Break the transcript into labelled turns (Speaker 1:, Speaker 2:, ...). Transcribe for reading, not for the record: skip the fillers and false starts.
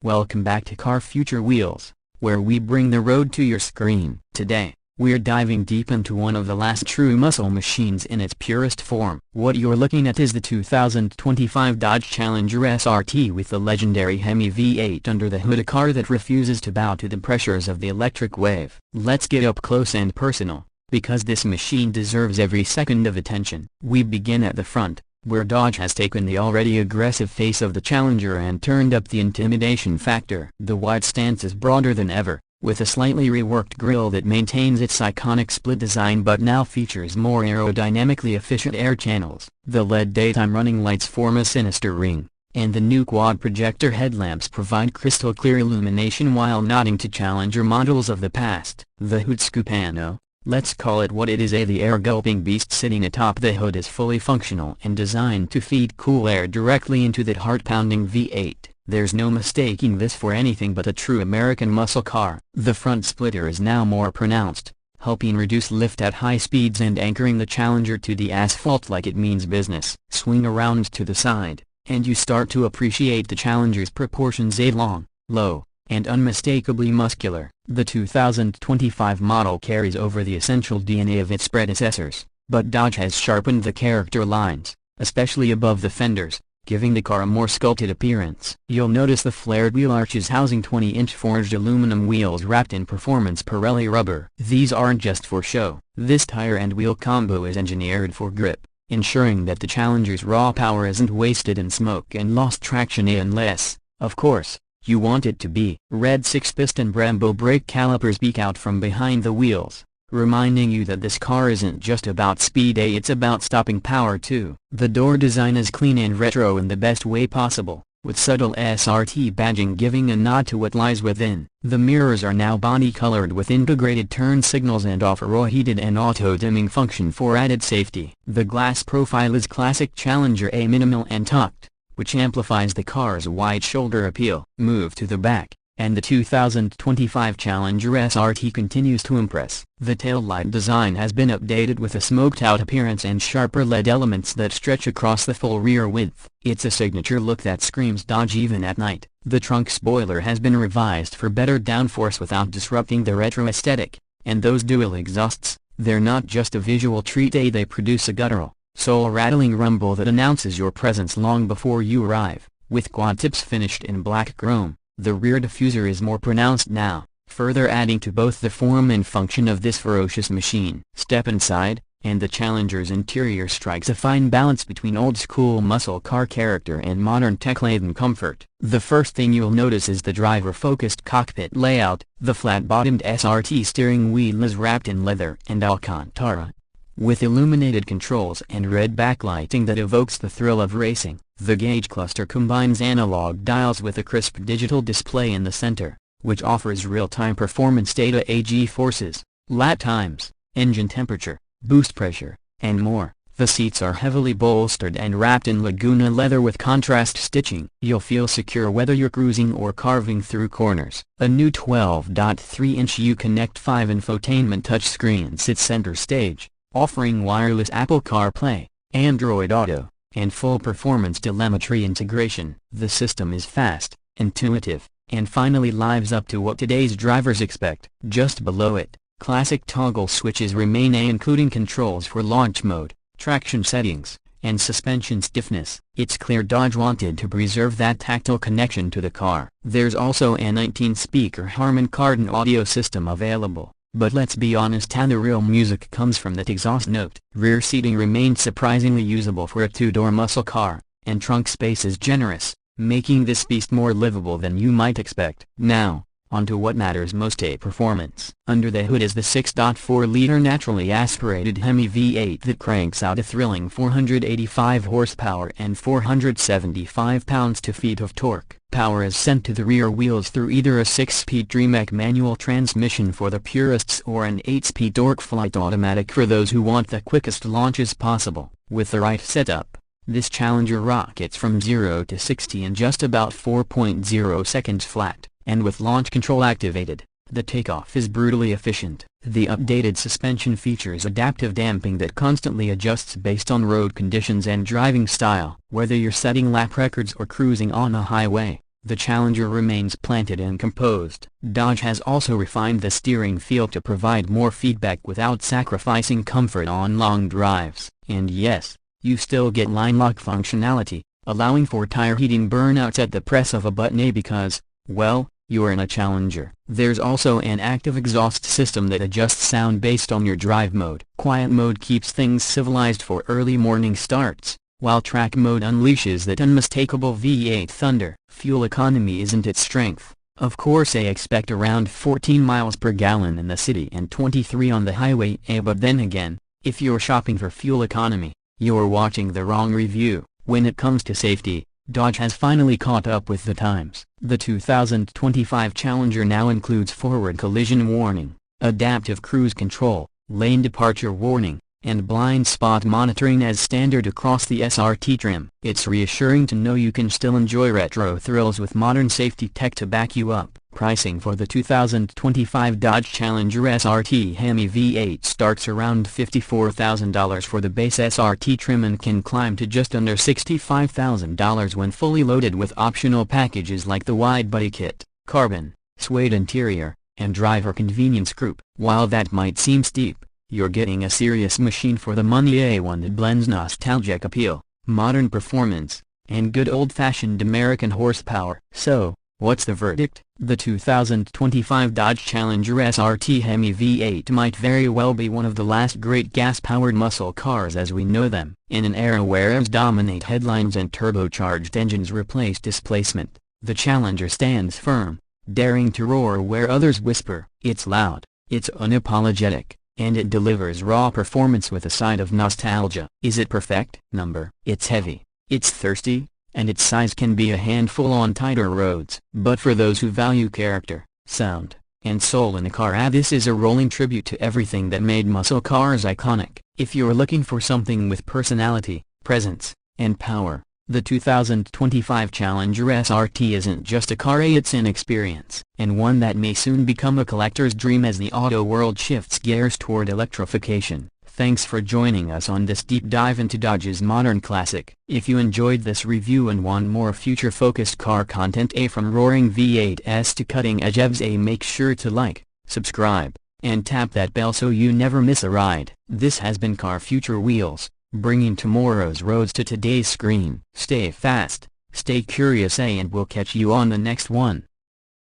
Speaker 1: Welcome back to Car Future Wheels, where we bring the road to your screen. Today, we're diving deep into one of the last true muscle machines in its purest form. What you're looking at is the 2025 Dodge Challenger SRT with the legendary HEMI V8 under the hood, a car that refuses to bow to the pressures of the electric wave. Let's get up close and personal, because this machine deserves every second of attention. We begin at the front, where Dodge has taken the already aggressive face of the Challenger and turned up the intimidation factor. The wide stance is broader than ever, with a slightly reworked grille that maintains its iconic split design but now features more aerodynamically efficient air channels. The LED daytime running lights form a sinister ring, and the new quad projector headlamps provide crystal clear illumination while nodding to Challenger models of the past. The hood scoopano, let's call it what it is, the air-gulping beast sitting atop the hood, is fully functional and designed to feed cool air directly into that heart-pounding V8. There's no mistaking this for anything but a true American muscle car. The front splitter is now more pronounced, helping reduce lift at high speeds and anchoring the Challenger to the asphalt like it means business. Swing around to the side, and you start to appreciate the Challenger's proportions: long, low, and unmistakably muscular. The 2025 model carries over the essential DNA of its predecessors, but Dodge has sharpened the character lines, especially above the fenders, giving the car a more sculpted appearance. You'll notice the flared wheel arches housing 20-inch forged aluminum wheels wrapped in performance Pirelli rubber. These aren't just for show. This tire and wheel combo is engineered for grip, ensuring that the Challenger's raw power isn't wasted in smoke and lost traction unless, of course, you want it to be. Red 6-piston Brembo brake calipers peek out from behind the wheels, reminding you that this car isn't just about speed, it's about stopping power too. The door design is clean and retro in the best way possible, with subtle SRT badging giving a nod to what lies within. The mirrors are now body-colored with integrated turn signals and offer a heated and auto-dimming function for added safety. The glass profile is classic Challenger, minimal and tucked, which amplifies the car's wide shoulder appeal. Move to the back, and the 2025 Challenger SRT continues to impress. The taillight design has been updated with a smoked-out appearance and sharper LED elements that stretch across the full rear width. It's a signature look that screams Dodge even at night. The trunk spoiler has been revised for better downforce without disrupting the retro aesthetic, and those dual exhausts, they're not just a visual treat, they produce a guttural, soul-rattling rumble that announces your presence long before you arrive. With quad tips finished in black chrome, the rear diffuser is more pronounced now, further adding to both the form and function of this ferocious machine. Step inside, and the Challenger's interior strikes a fine balance between old-school muscle car character and modern tech-laden comfort. The first thing you'll notice is the driver-focused cockpit layout. The flat-bottomed SRT steering wheel is wrapped in leather and Alcantara, with illuminated controls and red backlighting that evokes the thrill of racing. The gauge cluster combines analog dials with a crisp digital display in the center, which offers real-time performance data: G-forces, lap times, engine temperature, boost pressure, and more. The seats are heavily bolstered and wrapped in Laguna leather with contrast stitching. You'll feel secure whether you're cruising or carving through corners. A new 12.3-inch Uconnect 5 infotainment touchscreen sits center stage, offering wireless Apple CarPlay, Android Auto, and full performance telemetry integration. The system is fast, intuitive, and finally lives up to what today's drivers expect. Just below it, classic toggle switches remain, including controls for launch mode, traction settings, and suspension stiffness. It's clear Dodge wanted to preserve that tactile connection to the car. There's also a 19-speaker Harman Kardon audio system available, but let's be honest, how the real music comes from that exhaust note. Rear seating remains surprisingly usable for a two-door muscle car, and trunk space is generous, making this beast more livable than you might expect. Now, onto what matters most: performance. Under the hood is the 6.4-liter naturally aspirated HEMI V8 that cranks out a thrilling 485 horsepower and 475 pounds-to-feet of torque. Power is sent to the rear wheels through either a 6-speed DreamHawk manual transmission for the purists or an 8-speed TorqueFlite automatic for those who want the quickest launches possible. With the right setup, this Challenger rockets from 0 to 60 in just about 4.0 seconds flat, and with launch control activated, the takeoff is brutally efficient. The updated suspension features adaptive damping that constantly adjusts based on road conditions and driving style. Whether you're setting lap records or cruising on a highway, the Challenger remains planted and composed. Dodge has also refined the steering feel to provide more feedback without sacrificing comfort on long drives. And yes, you still get line lock functionality, allowing for tire heating burnouts at the press of a button because, well, you're in a Challenger. There's also an active exhaust system that adjusts sound based on your drive mode. Quiet mode keeps things civilized for early morning starts, while track mode unleashes that unmistakable V8 thunder. Fuel economy isn't its strength. Of course, I expect around 14 miles per gallon in the city and 23 on the highway, but then again, if you're shopping for fuel economy, you're watching the wrong review. When it comes to safety, Dodge has finally caught up with the times. The 2025 Challenger now includes forward collision warning, adaptive cruise control, lane departure warning, and blind spot monitoring as standard across the SRT trim. It's reassuring to know you can still enjoy retro thrills with modern safety tech to back you up. Pricing for the 2025 Dodge Challenger SRT HEMI V8 starts around $54,000 for the base SRT trim and can climb to just under $65,000 when fully loaded with optional packages like the wide-body kit, carbon, suede interior, and driver convenience group. While that might seem steep, you're getting a serious machine for the money, a one that blends nostalgic appeal, modern performance, and good old-fashioned American horsepower. So, what's the verdict? The 2025 Dodge Challenger SRT HEMI V8 might very well be one of the last great gas-powered muscle cars as we know them. In an era where EVs dominate headlines and turbocharged engines replace displacement, the Challenger stands firm, daring to roar where others whisper. It's loud, it's unapologetic, and it delivers raw performance with a side of nostalgia. Is it perfect? It's heavy, it's thirsty, and its size can be a handful on tighter roads. But for those who value character, sound, and soul in a car, this is a rolling tribute to everything that made muscle cars iconic. If you're looking for something with personality, presence, and power, the 2025 Challenger SRT isn't just a car, it's an experience, and one that may soon become a collector's dream as the auto world shifts gears toward electrification. Thanks for joining us on this deep dive into Dodge's modern classic. If you enjoyed this review and want more future-focused car content, from roaring V8s to cutting-edge EVs, make sure to like, subscribe, and tap that bell so you never miss a ride. This has been Car Future Wheels, bringing tomorrow's roads to today's screen. Stay fast, stay curious, and we'll catch you on the next one.